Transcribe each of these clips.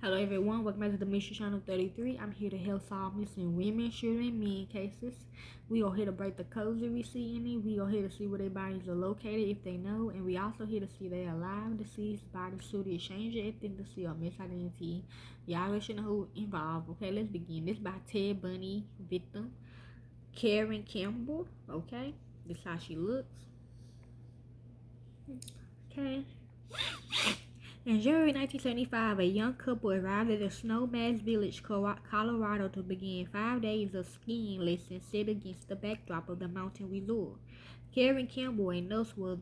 Hello everyone, welcome back to the Mystery Channel 33. I'm here to help solve missing women, children, and men cases. We are here to break the codes if we see any. We are here to see where their bodies are located if they know. And we also here to see they are alive, deceased, body suited, change of ethnicity, or misidentity. Y'all let you know who involved. Okay, let's begin. This by Ted Bundy, victim. Caryn Campbell, okay? This is how she looks. Okay. In January 1975, a young couple arrived at the Snowmass Village, Colorado to begin 5 days of skiing lessons set against the backdrop of the mountain resort. Caryn Campbell, a nurse, was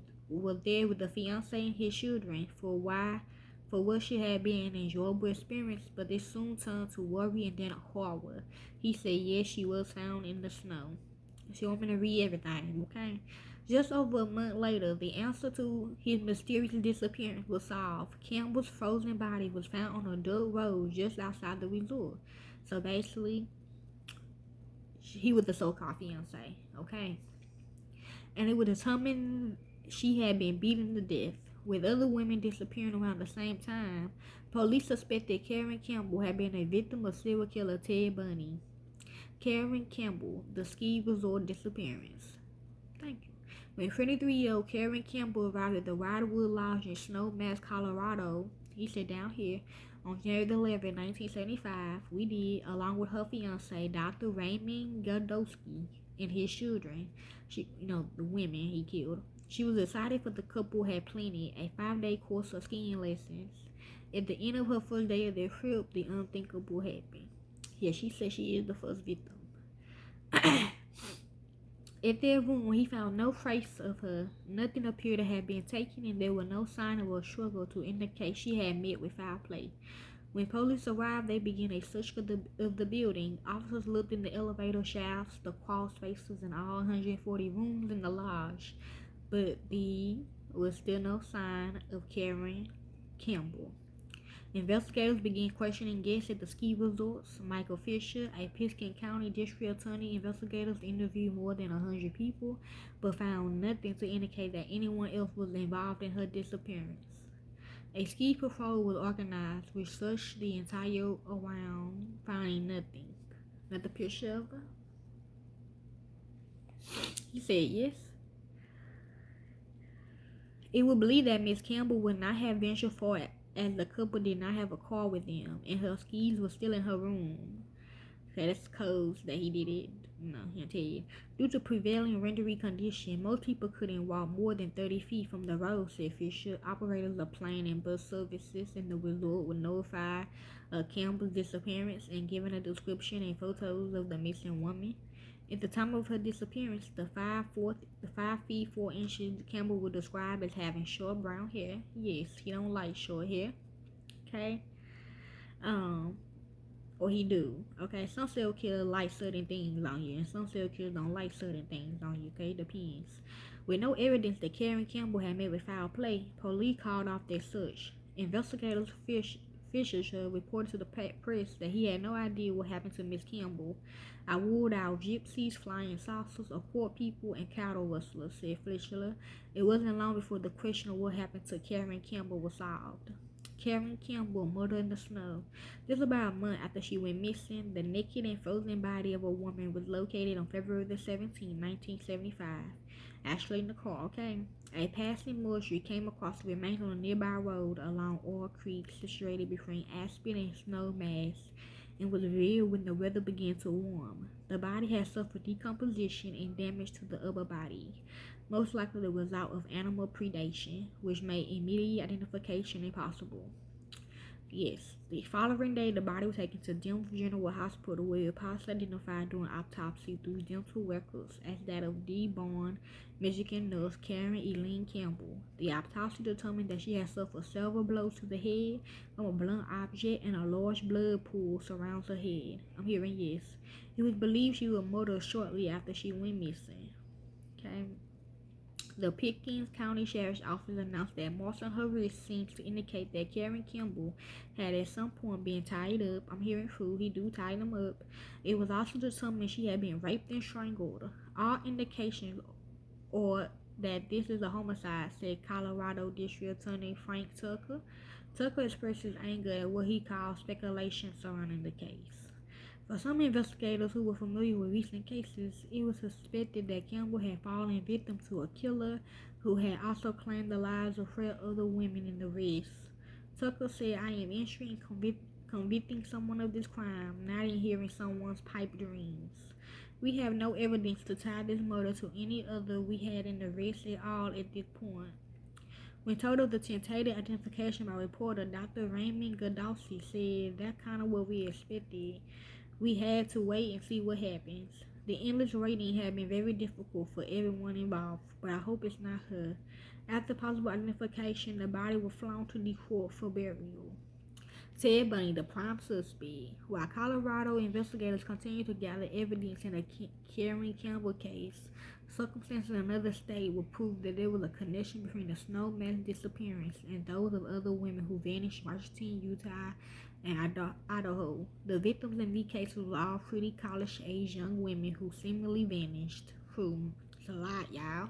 there with the fiancé and his children for what should have been an enjoyable experience, but it soon turned to worry and then horror. He said yes, she was found in the snow. She want me to read everything, okay? Just over a month later, the answer to his mysterious disappearance was solved. Campbell's frozen body was found on a dirt road just outside the resort. So basically, he was the so-called fiance, okay? And it was determined she had been beaten to death. With other women disappearing around the same time, police suspected Caryn Campbell had been a victim of serial killer Ted Bundy. Caryn Campbell, the ski resort disappearance. Thank you. When 23-year-old Caryn Campbell arrived at the Wildwood Lodge in Snowmass, Colorado, he said down here, on January 11, 1975, we did, along with her fiance, Dr. Raymond Godowski, and his children, the women he killed. She was excited for the couple had planned a 5-day course of skiing lessons. At the end of her first day of their trip, the unthinkable happened. Yeah, she said she is the first victim. At their room, he found no trace of her. Nothing appeared to have been taken, and there was no sign of a struggle to indicate she had met with foul play. When police arrived, they began a search of the building. Officers looked in the elevator shafts, the crawl spaces, and all 140 rooms in the lodge, but there was still no sign of Caryn Campbell. Investigators began questioning guests at the ski resorts. Michael Fisher, a Pitkin County District Attorney, investigators interviewed more than 100 people, but found nothing to indicate that anyone else was involved in her disappearance. A ski patrol was organized, which searched the entire around, finding nothing. Another picture of her. He said yes. It would believe that Miss Campbell would not have ventured far as the couple did not have a car with them, and her skis were still in her room. Okay, that's codes that he did it. No, he'll tell you. Due to prevailing wintry conditions, most people couldn't walk more than 30 feet from the road, said Fisher. Operators of plane and bus services in the resort would notify Campbell's disappearance and given a description and photos of the missing woman. At the time of her disappearance, the 5 feet 4 inches Campbell would describe as having short brown hair. Yes, he don't like short hair. Okay. Or he do. Okay. Some serial killers like certain things on you, and some serial killers don't like certain things on you. Okay, depends. With no evidence that Caryn Campbell had met with foul play, police called off their search. Investigators Fisher reported to the press that he had no idea what happened to Miss Campbell. I ruled out gypsies, flying saucers, or poor people, and cattle rustlers, said Fisher. It wasn't long before the question of what happened to Caryn Campbell was solved. Caryn Campbell, murdered in the snow. Just about a month after she went missing, the naked and frozen body of a woman was located on February 17, 1975. Actually in the car, okay? A passing military came across the remains on a nearby road along Oil Creek, situated between Aspen and Snowmass, and was revealed when the weather began to warm. The body had suffered decomposition and damage to the upper body, most likely the result of animal predation, which made immediate identification impossible. Yes, the following day, the body was taken to Denver General Hospital, where it was partially identified during autopsy through dental records as that of Dearborn, Michigan nurse Caryn Eileen Campbell. The autopsy determined that she had suffered several blows to the head from a blunt object, and a large blood pool surrounds her head. I'm hearing yes. It was believed she was murdered shortly after she went missing. Okay. The Pitkin County Sheriff's Office announced that marks on her wrist seems to indicate that Caryn Campbell had at some point been tied up. I'm hearing true, he do tie them up. It was also determined she had been raped and strangled. All indications are that this is a homicide, said Colorado District Attorney Frank Tucker. Tucker expressed his anger at what he called speculation surrounding the case. For some investigators who were familiar with recent cases, it was suspected that Campbell had fallen victim to a killer who had also claimed the lives of 4 other women in the race. Tucker said, "I am interested in convicting someone of this crime, not in hearing someone's pipe dreams. We have no evidence to tie this murder to any other we had in the race at all at this point." When told of the tentative identification by reporter Dr. Raymond Godowski said, "That's kind of what we expected. We had to wait and see what happens. The endless waiting had been very difficult for everyone involved, but I hope it's not her." After possible identification, the body was flown to Detroit for burial. Ted Bundy, the prime suspect. While Colorado investigators continue to gather evidence in the Caryn Campbell case, circumstances in another state will prove that there was a connection between the Snowman's disappearance and those of other women who vanished in Washington, Utah, and Idaho. The victims in these cases were all pretty college-age young women who seemingly vanished. It's a lot, y'all.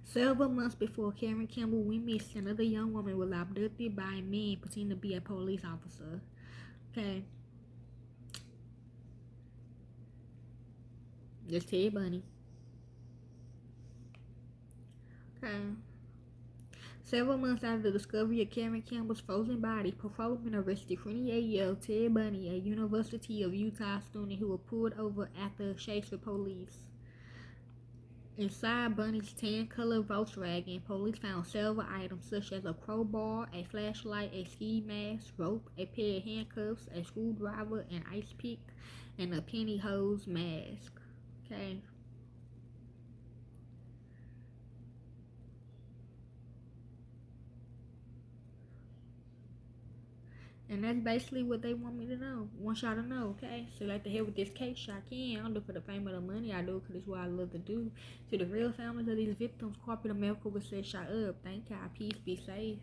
Several months before Caryn Campbell went missing, another young woman was abducted by a man pretending to be a police officer. Okay. Just Ted Bundy. Okay. Several months after the discovery of Caryn Campbell's frozen body, patrolmen arrested 28-year-old Ted Bundy, a University of Utah student who was pulled over after a chase with police. Inside Bundy's tan-colored Volkswagen, police found several items such as a crowbar, a flashlight, a ski mask, rope, a pair of handcuffs, a screwdriver, an ice pick, and a pantyhose mask. Okay. And that's basically what they want y'all to know, okay? So like to help with this case, I can. I don't do it for the fame or the money. I do it because it's what I love to do. To the real families of these victims, corporate America would say, "Shut up." Thank y'all. Peace. Be safe.